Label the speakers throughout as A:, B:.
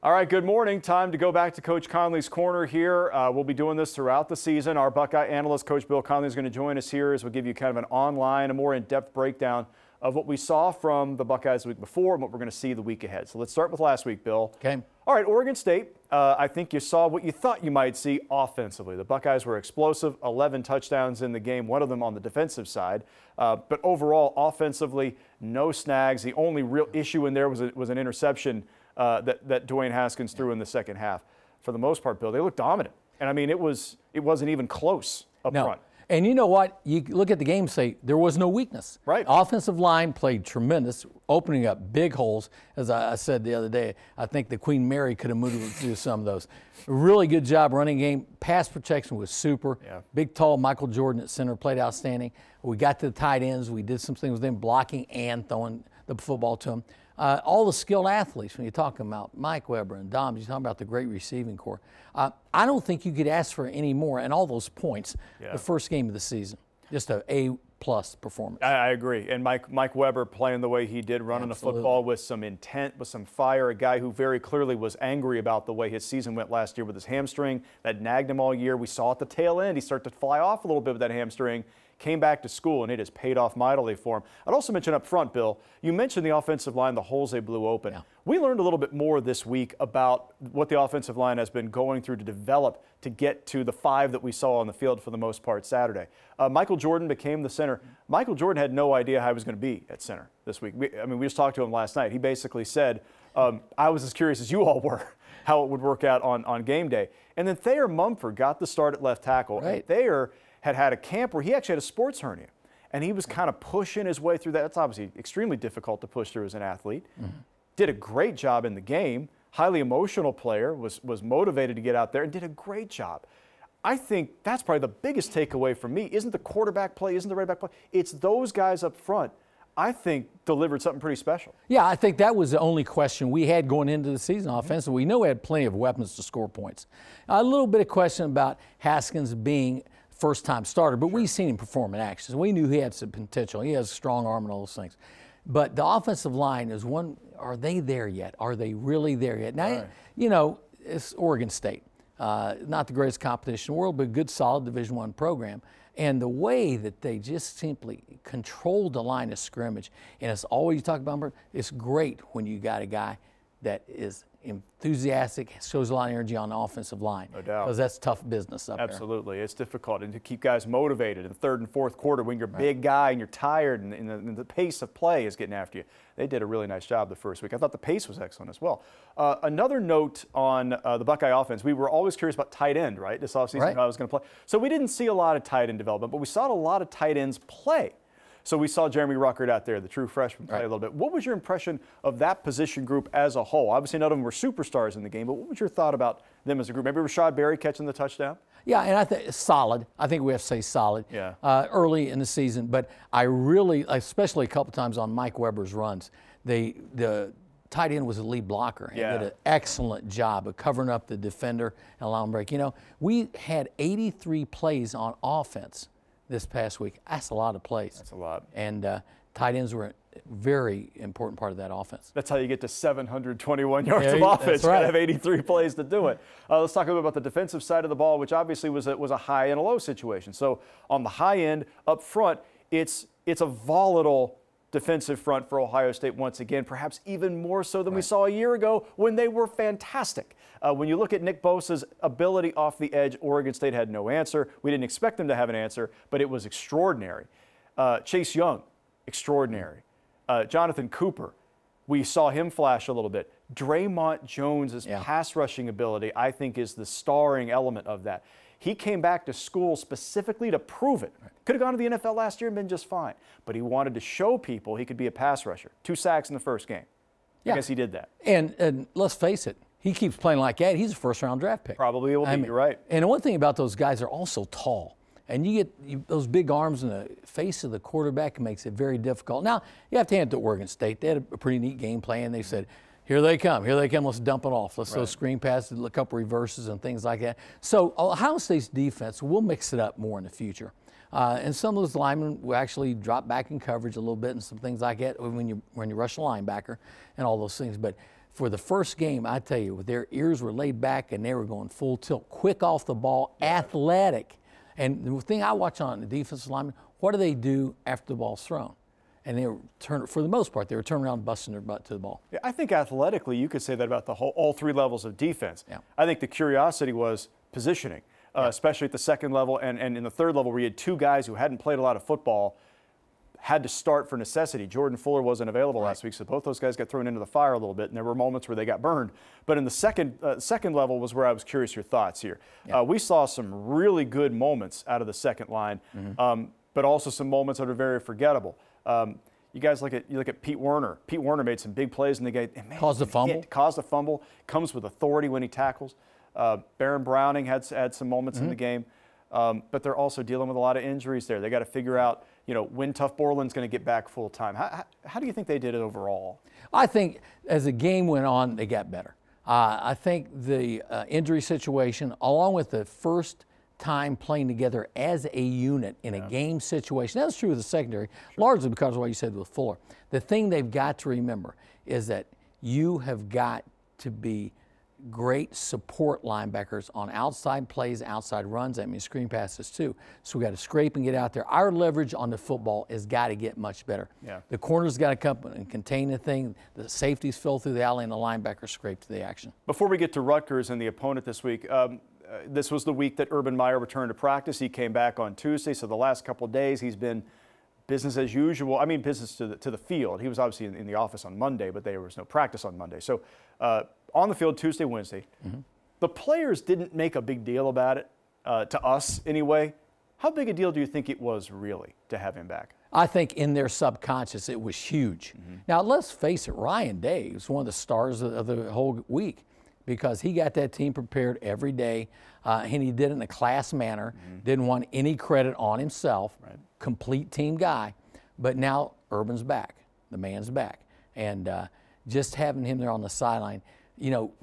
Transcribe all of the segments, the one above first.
A: All right, good morning. Time to go back to Coach Conley's Corner here. We'll be doing this throughout the season. Our Buckeye analyst, Coach Bill Conley, is going to join us here as we give you kind of an online, a more in-depth breakdown of what we saw from the Buckeyes the week before and what we're going to see the week ahead. So let's start with last week, Bill.
B: Okay.
A: All right, Oregon State, I think you saw what you thought you might see offensively. The Buckeyes were explosive, 11 touchdowns in the game, one of them on the defensive side. But overall, offensively, no snags. The only real issue in there was an interception that Dwayne Haskins threw in the second half. For the most part, Bill, they looked dominant. And, I mean, it wasn't even close up front.
B: And you know what? You look at the game and say there was no weakness.
A: Right.
B: Offensive line played tremendous, opening up big holes. As I said the other day, I think the Queen Mary could have moved through some of those. Really good job running game. Pass protection was super.
A: Yeah.
B: Big, tall Michael Jordan at center played outstanding. We got to the tight ends. We did some things with them blocking and throwing the football to them. All the skilled athletes, when you're talking about Mike Weber and Dom, you're talking about the great receiving corps. I don't think you could ask for any more, and all those points, the first game of the season. Just an A-plus performance.
A: I agree. And Mike Weber playing the way he did, running the football with some intent, with some fire, a guy who very clearly was angry about the way his season went last year with his hamstring. That nagged him all year. We saw at the tail end he started to fly off a little bit with that hamstring. Came back to school, and it has paid off mightily for him. I'd also mention up front, Bill, you mentioned the offensive line, the holes they blew open. Yeah. We learned a little bit more this week about what the offensive line has been going through to develop to get to the 5 that we saw on the field for the most part Saturday. Michael Jordan became the center. Michael Jordan had no idea how he was going to be at center this week. We just talked to him last night. He basically said, I was as curious as you all were how it would work out on game day. And then Thayer Mumford got the start at left tackle.
B: Right.
A: And Thayer had a camp where he actually had a sports hernia, and he was kind of pushing his way through that. That's obviously extremely difficult to push through as an athlete. Did a great job in the game. Highly emotional player, was motivated to get out there and did a great job. I think that's probably the biggest takeaway from me. Isn't the quarterback play, isn't the running back play? It's those guys up front, I think, delivered something pretty special.
B: Yeah, I think that was the only question we had going into the season offensively. We know we had plenty of weapons to score points. A little bit of question about Haskins being first-time starter, but we've seen him perform in action. So we knew he had some potential. He has a strong arm and all those things. But the offensive line is one, are they there yet? Are they really there yet? Now, you know, it's Oregon State. Not the greatest competition in the world, but a good, solid Division I program. And the way that they just simply controlled the line of scrimmage, and it's always, you talk about, it's great when you got a guy that is enthusiastic, shows a lot of energy on the offensive line.
A: No doubt.
B: Because that's tough business up there.
A: Absolutely. It's difficult, and to keep guys motivated in the third and fourth quarter when you're a big guy and you're tired and the pace of play is getting after you. They did a really nice job the first week. I thought the pace was excellent as well. Another note on the Buckeye offense, we were always curious about tight end, right? This offseason, how I was going to play. So we didn't see a lot of tight end development, but we saw a lot of tight ends play. So we saw Jeremy Ruckert out there, the true freshman, play a little bit. What was your impression of that position group as a whole? Obviously, none of them were superstars in the game, but what was your thought about them as a group? Maybe Rashad Berry catching the touchdown?
B: Yeah, and I think solid. I think we have to say solid early in the season. But I really, especially a couple times on Mike Weber's runs, the tight end was the lead blocker. He did an excellent job of covering up the defender and allowing him break. You know, we had 83 plays on offense this past week. That's a lot of plays.
A: That's a lot.
B: And tight ends were a very important part of that offense.
A: That's how you get to 721 yards of offense. You got to have 83 plays to do it. Let's talk a little bit about the defensive side of the ball, which obviously was a high and a low situation. So on the high end, up front, it's a volatile defensive front for Ohio State once again, perhaps even more so than we saw a year ago when they were fantastic. When you look at Nick Bosa's ability off the edge, Oregon State had no answer. We didn't expect them to have an answer, but it was extraordinary. Chase Young, extraordinary. Jonathan Cooper, we saw him flash a little bit. Draymond Jones's pass rushing ability, I think, is the starring element of that. He came back to school specifically to prove it. Could have gone to the NFL last year and been just fine. But he wanted to show people he could be a pass rusher. 2 sacks in the first game. I guess he did that.
B: And let's face it, he keeps playing like that. He's a first-round draft pick.
A: Probably will be, you're right.
B: And one thing about those guys, they're also tall. And you get those big arms in the face of the quarterback, makes it very difficult. Now, you have to hand it to Oregon State. They had a pretty neat game plan. They said, here they come, let's dump it off. Let's throw screen passes, a couple reverses and things like that. So Ohio State's defense will mix it up more in the future. And some of those linemen will actually drop back in coverage a little bit and some things like that when you rush a linebacker and all those things. But for the first game, I tell you, their ears were laid back and they were going full tilt, quick off the ball, athletic. And the thing I watch on the defensive linemen, what do they do after the ball's thrown? And they were for the most part, they were turning around and busting their butt to the ball.
A: Yeah, I think athletically, you could say that about all three levels of defense.
B: Yeah.
A: I think the curiosity was positioning, especially at the second level and in the third level where you had two guys who hadn't played a lot of football, had to start for necessity. Jordan Fuller wasn't available last week, so both those guys got thrown into the fire a little bit, and there were moments where they got burned. But in the second level was where I was curious your thoughts here. Yeah. We saw some really good moments out of the second line, but also some moments that are very forgettable. You guys look at Pete Werner. Pete Werner made some big plays in the game.
B: Caused a fumble.
A: Caused a fumble. Comes with authority when he tackles. Baron Browning had some moments in the game. But they're also dealing with a lot of injuries there. They got to figure out, when Tough Borland's going to get back full time. How do you think they did it overall?
B: I think as the game went on, they got better. I think the injury situation, along with the first time playing together as a unit in a game situation, that's true with the secondary, largely because of what you said with Fuller. The thing they've got to remember is that you have got to be great support linebackers on outside plays, outside runs. That means screen passes too. So we got to scrape and get out there. Our leverage on the football has got to get much better. Yeah. The corners got to come and contain the thing. The safeties fill through the alley, and the linebackers scrape to the action.
A: Before we get to Rutgers and the opponent this week, this was the week that Urban Meyer returned to practice. He came back on Tuesday, so the last couple of days he's been business as usual. I mean, business to the field. He was obviously in the office on Monday, but there was no practice on Monday. So on the field Tuesday, Wednesday. The players didn't make a big deal about it, to us anyway. How big a deal do you think it was really to have him back?
B: I think in their subconscious it was huge. Now, let's face it, Ryan Day was one of the stars of the whole week because he got that team prepared every day, and he did it in a class manner, didn't want any credit on himself, complete team guy. But now Urban's back. The man's back. And just having him there on the sideline,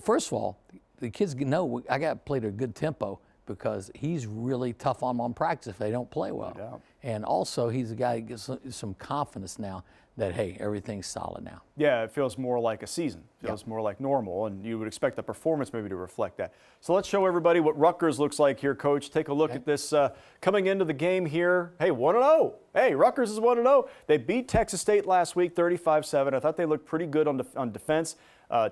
B: first of all, the kids know I got to play at a good tempo because he's really tough on them on practice if they don't play well. No. And also, he's a guy who gets some confidence now that, hey, everything's solid now.
A: Yeah, it feels more like a season. It feels more like normal, and you would expect the performance maybe to reflect that. So let's show everybody what Rutgers looks like here, Coach. Take a look at this coming into the game here. Hey, 1-0. Hey, Rutgers is 1-0. They beat Texas State last week 35-7. I thought they looked pretty good on defense.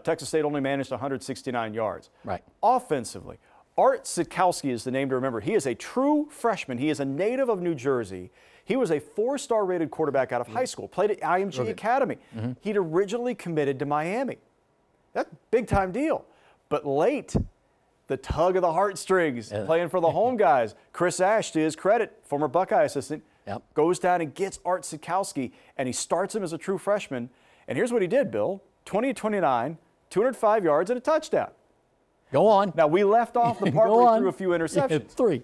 A: Texas State only managed 169 yards.
B: Right.
A: Offensively, Art Sitkowski is the name to remember. He is a true freshman. He is a native of New Jersey. He was a 4-star rated quarterback out of high school, played at IMG Academy. He'd originally committed to Miami. That's a big-time deal. But late, the tug of the heartstrings, playing for the home guys. Chris Ash, to his credit, former Buckeye assistant, goes down and gets Art Sitkowski, and he starts him as a true freshman. And here's what he did, Bill. 20-29, 205 yards, and a touchdown.
B: Go on.
A: Now, we left off the part where he threw a few interceptions.
B: 3.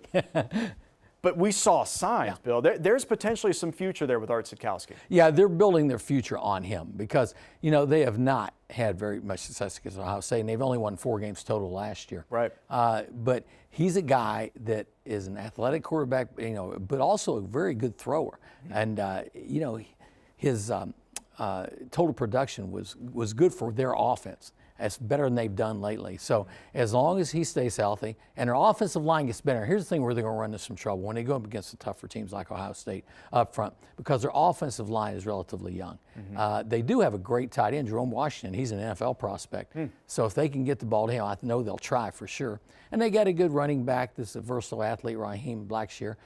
A: But we saw signs, Bill. There's potentially some future there with Art Sitkowski.
B: Yeah, they're building their future on him because, they have not had very much success against Ohio State, and they've only won 4 games total last year.
A: Right.
B: But he's a guy that is an athletic quarterback, but also a very good thrower. And, his total production was good for their offense. That's better than they've done lately. So as long as he stays healthy and their offensive line gets better, here's the thing where they're going to run into some trouble when they go up against the tougher teams like Ohio State up front because their offensive line is relatively young. They do have a great tight end, Jerome Washington. He's an NFL prospect. So if they can get the ball to him, I know they'll try for sure. And they got a good running back. This is a versatile athlete, Raheem Blackshear,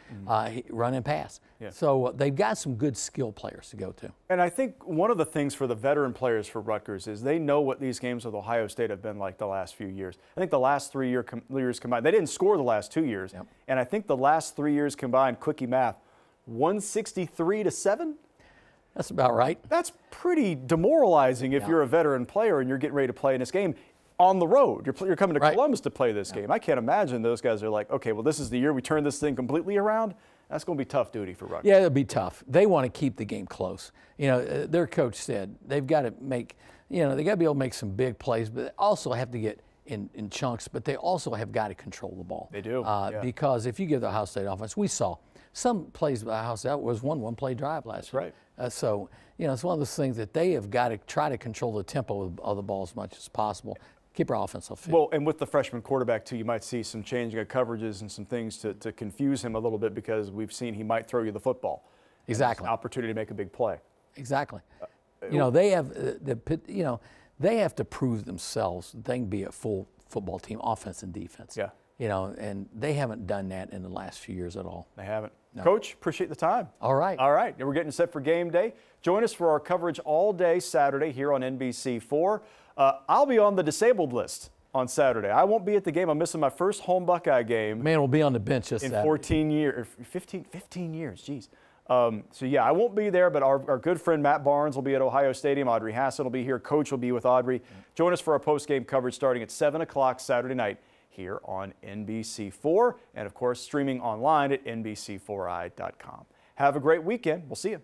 B: run and pass. Yeah. So they've got some good skill players to go to.
A: And I think one of the things for the veteran players for Rutgers is they know what these games with Ohio State have been like the last few years. I think the last 3 years combined, they didn't score the last 2 years. And I think the last 3 years combined, quickie math, 163-7?
B: That's about right.
A: That's pretty demoralizing if you're a veteran player and you're getting ready to play in this game on the road. You're coming to Columbus to play this game. I can't imagine those guys are like, okay, well, this is the year we turn this thing completely around. That's going to be tough duty for Rutgers.
B: Yeah, it'll be tough. They want to keep the game close. Their coach said they've got to make, they got to be able to make some big plays, but they also have to get in chunks, but they also have got to control the ball.
A: They do.
B: Because if you give the Ohio State offense, we saw some plays by the house that was one play drive last year.
A: Right.
B: So, it's one of those things that they have got to try to control the tempo of the ball as much as possible. Keep our offense fit.
A: Well, and with the freshman quarterback, too, you might see some changing of coverages and some things to confuse him a little bit because we've seen he might throw you the football.
B: Exactly.
A: An opportunity to make a big play.
B: Exactly. They have they have to prove themselves. They can be a full football team, offense and defense.
A: Yeah.
B: And they haven't done that in the last few years at all.
A: They haven't.
B: No.
A: Coach, appreciate the time.
B: All right.
A: All right. We're getting set for game day. Join us for our coverage all day Saturday here on NBC4. I'll be on the disabled list on Saturday. I won't be at the game. I'm missing my first home Buckeye game.
B: Man, we'll be on the bench this
A: in
B: Saturday.
A: 14 years, 15 years, geez. So yeah, I won't be there, but our good friend Matt Barnes will be at Ohio Stadium. Audrey Hassett will be here. Coach will be with Audrey. Join us for our post-game coverage starting at 7 o'clock Saturday night here on NBC4, and of course streaming online at NBC4i.com. Have a great weekend. We'll see you.